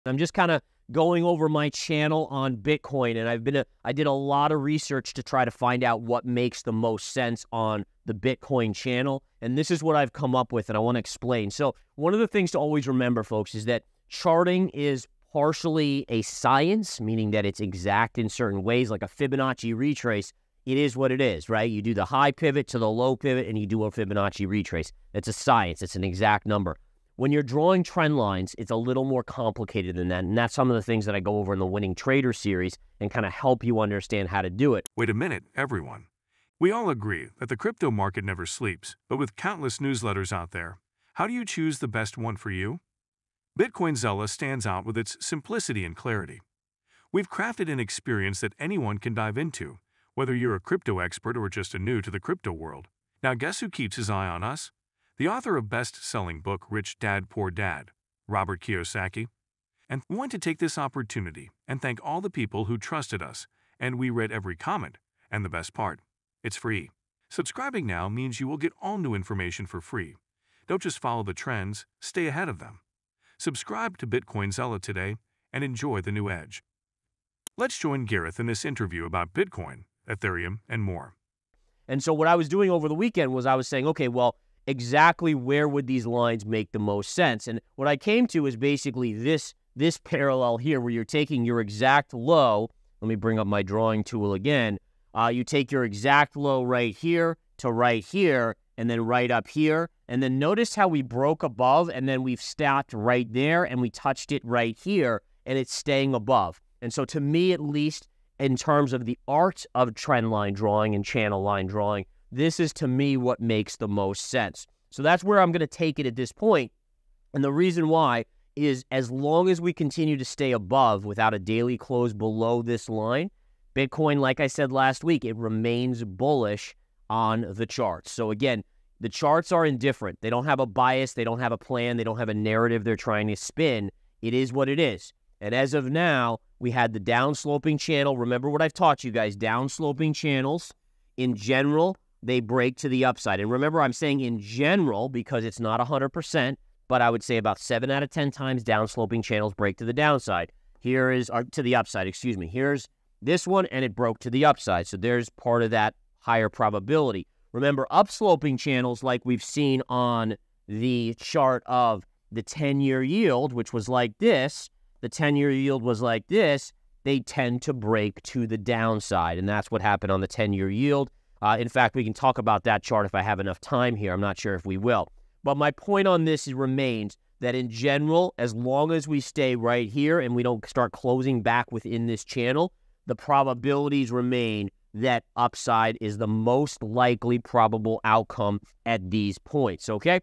I'm just kind of going over my channel on Bitcoin, and I did a lot of research to try to find out what makes the most sense on the Bitcoin channel, and this is what I've come up with, and I want to explain. So one of the things to always remember, folks, is that charting is partially a science, meaning that it's exact in certain ways, like a Fibonacci retrace. It is what it is, right? You do the high pivot to the low pivot, and you do a Fibonacci retrace. It's a science. It's an exact number. When you're drawing trend lines, it's a little more complicated than that, and that's some of the things that I go over in the Winning Trader series and kind of help you understand how to do it. Wait a minute, everyone. We all agree that the crypto market never sleeps, but with countless newsletters out there, how do you choose the best one for you? Bitcoinzilla stands out with its simplicity and clarity. We've crafted an experience that anyone can dive into, whether you're a crypto expert or just a new to the crypto world. Now guess who keeps his eye on us? The author of best-selling book Rich Dad Poor Dad, Robert Kiyosaki. And we want to take this opportunity and thank all the people who trusted us, and we read every comment. And the best part, it's free. Subscribing now means you will get all new information for free. Don't just follow the trends, stay ahead of them. Subscribe to Bitcoinzilla today and enjoy the new edge. Let's join Gareth in this interview about Bitcoin, Ethereum, and more. And so what I was doing over the weekend was I was saying, okay, well, exactly where would these lines make the most sense? And what I came to is basically this parallel here, where you're taking your exact low. Let me bring up my drawing tool again. You take your exact low right here to right here, and then right up here. And then notice how we broke above, and then we've stopped right there, and we touched it right here, and it's staying above. And so to me, at least, in terms of the art of trend line drawing and channel line drawing, this is, to me, what makes the most sense. So that's where I'm going to take it at this point. And the reason why is, as long as we continue to stay above without a daily close below this line, Bitcoin, like I said last week, it remains bullish on the charts. So again, the charts are indifferent. They don't have a bias. They don't have a plan. They don't have a narrative they're trying to spin. It is what it is. And as of now, we had the downsloping channel. Remember what I've taught you guys, downsloping channels in general, they break to the upside. And remember, I'm saying in general because it's not 100%, but I would say about 7 out of 10 times downsloping channels break to the downside. Here is, or to the upside, excuse me. Here's this one, and it broke to the upside. So there's part of that higher probability. Remember, upsloping channels, like we've seen on the chart of the 10-year yield, which was like this, the 10-year yield was like this, they tend to break to the downside. And that's what happened on the 10-year yield. In fact, we can talk about that chart if I have enough time here. I'm not sure if we will. But my point on this remains that in general, as long as we stay right here and we don't start closing back within this channel, the probabilities remain that upside is the most likely probable outcome at these points, okay?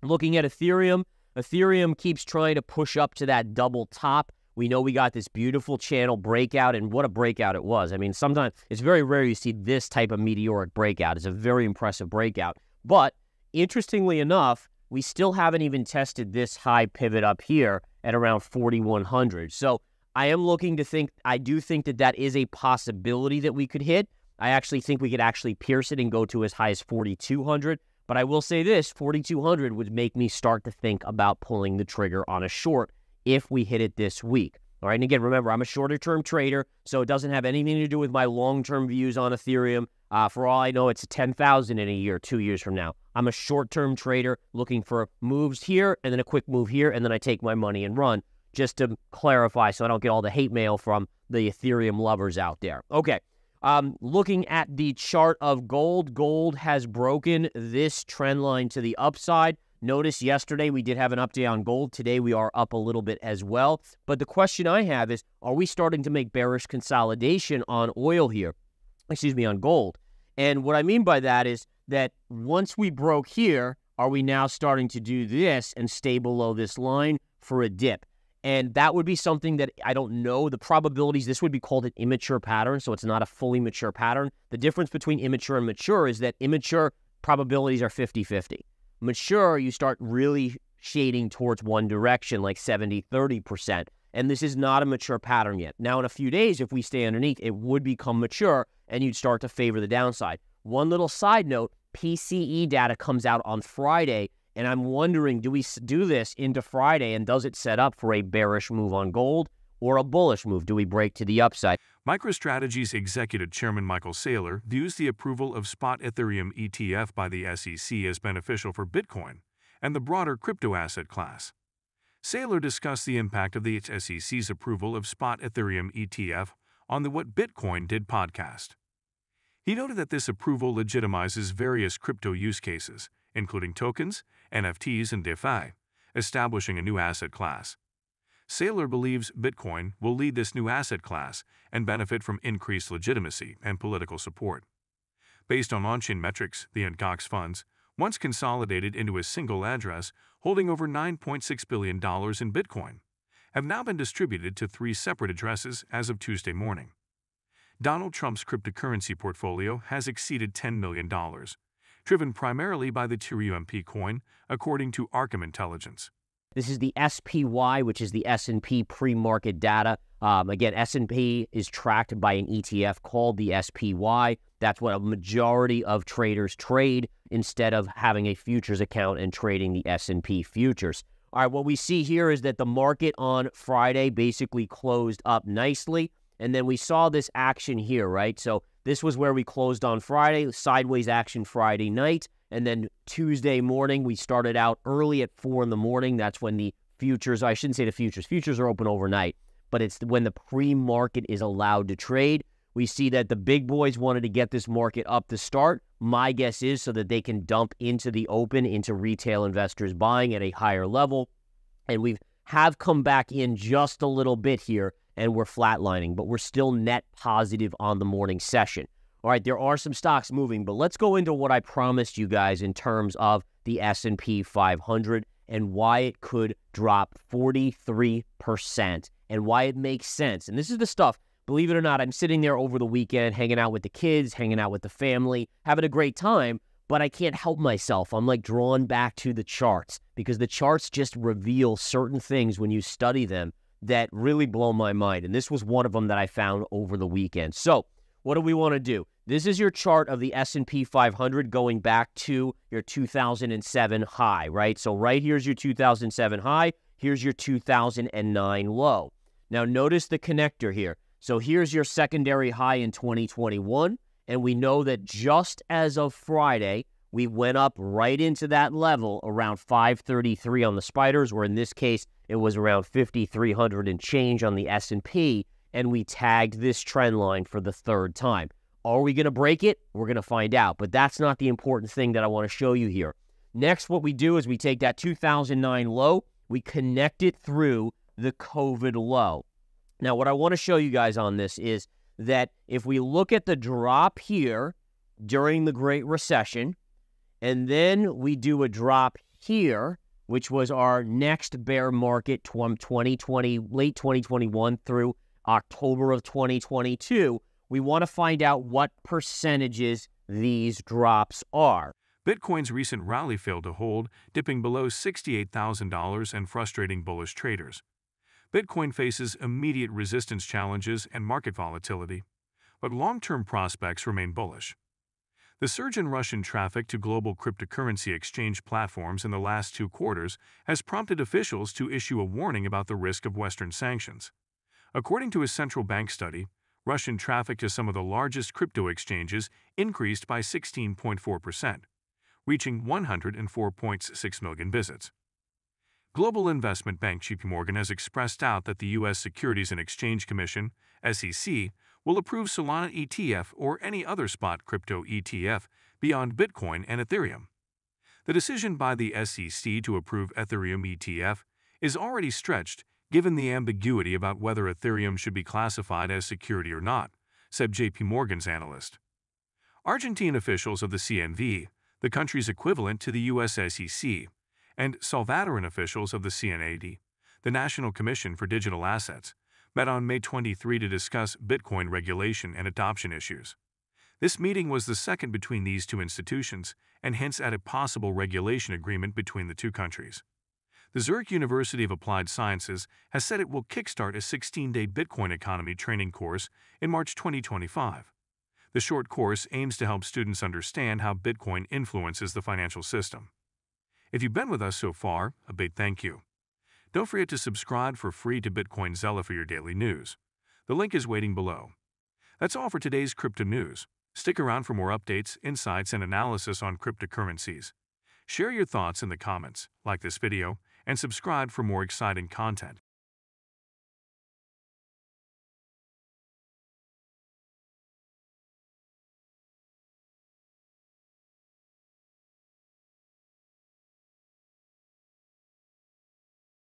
Looking at Ethereum, Ethereum keeps trying to push up to that double top. We know we got this beautiful channel breakout, and what a breakout it was. I mean, sometimes it's very rare you see this type of meteoric breakout. It's a very impressive breakout. But interestingly enough, we still haven't even tested this high pivot up here at around 4,100. So I am looking to think, I do think that that is a possibility that we could hit. I actually think we could actually pierce it and go to as high as 4,200. But I will say this, 4,200 would make me start to think about pulling the trigger on a short if we hit it this week. All right, and again, remember, I'm a shorter-term trader, so it doesn't have anything to do with my long-term views on Ethereum. For all I know, it's 10,000 in a year, 2 years from now. I'm a short-term trader looking for moves here, and then a quick move here, and then I take my money and run, just to clarify so I don't get all the hate mail from the Ethereum lovers out there. Okay, looking at the chart of gold, gold has broken this trend line to the upside. Notice yesterday we did have an update on gold. Today we are up a little bit as well. But the question I have is, are we starting to make bearish consolidation on oil here? Excuse me, on gold. And what I mean by that is that once we broke here, are we now starting to do this and stay below this line for a dip? And that would be something that I don't know. The probabilities, this would be called an immature pattern, so it's not a fully mature pattern. The difference between immature and mature is that immature probabilities are 50-50. Mature, you start really shading towards one direction, like 70-30%. And this is not a mature pattern yet. Now, in a few days, if we stay underneath, it would become mature, and you'd start to favor the downside. One little side note, PCE data comes out on Friday, And I'm wondering, do we do this into Friday, and does it set up for a bearish move on gold or a bullish move? Do we break to the upside? MicroStrategy's Executive Chairman Michael Saylor views the approval of spot Ethereum ETF by the SEC as beneficial for Bitcoin and the broader crypto asset class. Saylor discussed the impact of the SEC's approval of spot Ethereum ETF on the What Bitcoin Did podcast. He noted that this approval legitimizes various crypto use cases, including tokens, NFTs, and DeFi, establishing a new asset class. Saylor believes Bitcoin will lead this new asset class and benefit from increased legitimacy and political support. Based on on-chain metrics, the Cox funds, once consolidated into a single address holding over $9.6 billion in Bitcoin, have now been distributed to 3 separate addresses as of Tuesday morning. Donald Trump's cryptocurrency portfolio has exceeded $10 million, driven primarily by the TRUMP coin, according to Arkham Intelligence. This is the SPY, which is the S&P pre-market data. Again, S&P is tracked by an ETF called the SPY. That's what a majority of traders trade instead of having a futures account and trading the S&P futures. All right, what we see here is that the market on Friday basically closed up nicely, and then we saw this action here, right? So this was where we closed on Friday, sideways action Friday night. And then Tuesday morning, we started out early at 4 in the morning. That's when the futures, I shouldn't say the futures are open overnight, but it's when the pre-market is allowed to trade. We see that the big boys wanted to get this market up to start. My guess is so that they can dump into the open, into retail investors buying at a higher level. And we have come back in just a little bit here, and we're flatlining, but we're still net positive on the morning session. All right, there are some stocks moving, but let's go into what I promised you guys in terms of the S&P 500 and why it could drop 43% and why it makes sense. And this is the stuff, believe it or not, I'm sitting there over the weekend, hanging out with the kids, hanging out with the family, having a great time, but I can't help myself. I'm like drawn back to the charts because the charts just reveal certain things when you study them that really blow my mind. And this was one of them that I found over the weekend. So what do we want to do? This is your chart of the S&P 500 going back to your 2007 high, right? So right here's your 2007 high. Here's your 2009 low. Now notice the connector here. So here's your secondary high in 2021. And we know that just as of Friday, we went up right into that level around 533 on the spiders, or in this case, it was around 5,300 and change on the S&P, and we tagged this trend line for the 3rd time. Are we going to break it? We're going to find out, but that's not the important thing that I want to show you here. Next, what we do is we take that 2009 low, we connect it through the COVID low. Now, what I want to show you guys on this is that if we look at the drop here during the Great Recession, and then we do a drop here, which was our next bear market from 2020, late 2021 through October of 2022, we want to find out what percentages these drops are. Bitcoin's recent rally failed to hold, dipping below $68,000 and frustrating bullish traders. Bitcoin faces immediate resistance challenges and market volatility, but long-term prospects remain bullish. The surge in Russian traffic to global cryptocurrency exchange platforms in the last 2 quarters has prompted officials to issue a warning about the risk of Western sanctions. According to a central bank study, Russian traffic to some of the largest crypto exchanges increased by 16.4%, reaching 104.6 million visits. Global investment bank JP Morgan has expressed doubt that the U.S. Securities and Exchange Commission, SEC, will approve Solana ETF or any other spot crypto ETF beyond Bitcoin and Ethereum. The decision by the SEC to approve Ethereum ETF is already stretched given the ambiguity about whether Ethereum should be classified as security or not, said JP Morgan's analyst. Argentine officials of the CNV, the country's equivalent to the U.S. SEC, and Salvadoran officials of the CNAD, the National Commission for Digital Assets, met on May 23 to discuss Bitcoin regulation and adoption issues. This meeting was the second between these 2 institutions and hints at a possible regulation agreement between the 2 countries. The Zurich University of Applied Sciences has said it will kickstart a 16-day Bitcoin economy training course in March 2025. The short course aims to help students understand how Bitcoin influences the financial system. If you've been with us so far, a big thank you. Don't forget to subscribe for free to Bitcoin Zella for your daily news. The link is waiting below. That's all for today's crypto news. Stick around for more updates, insights, and analysis on cryptocurrencies. Share your thoughts in the comments, like this video, and subscribe for more exciting content.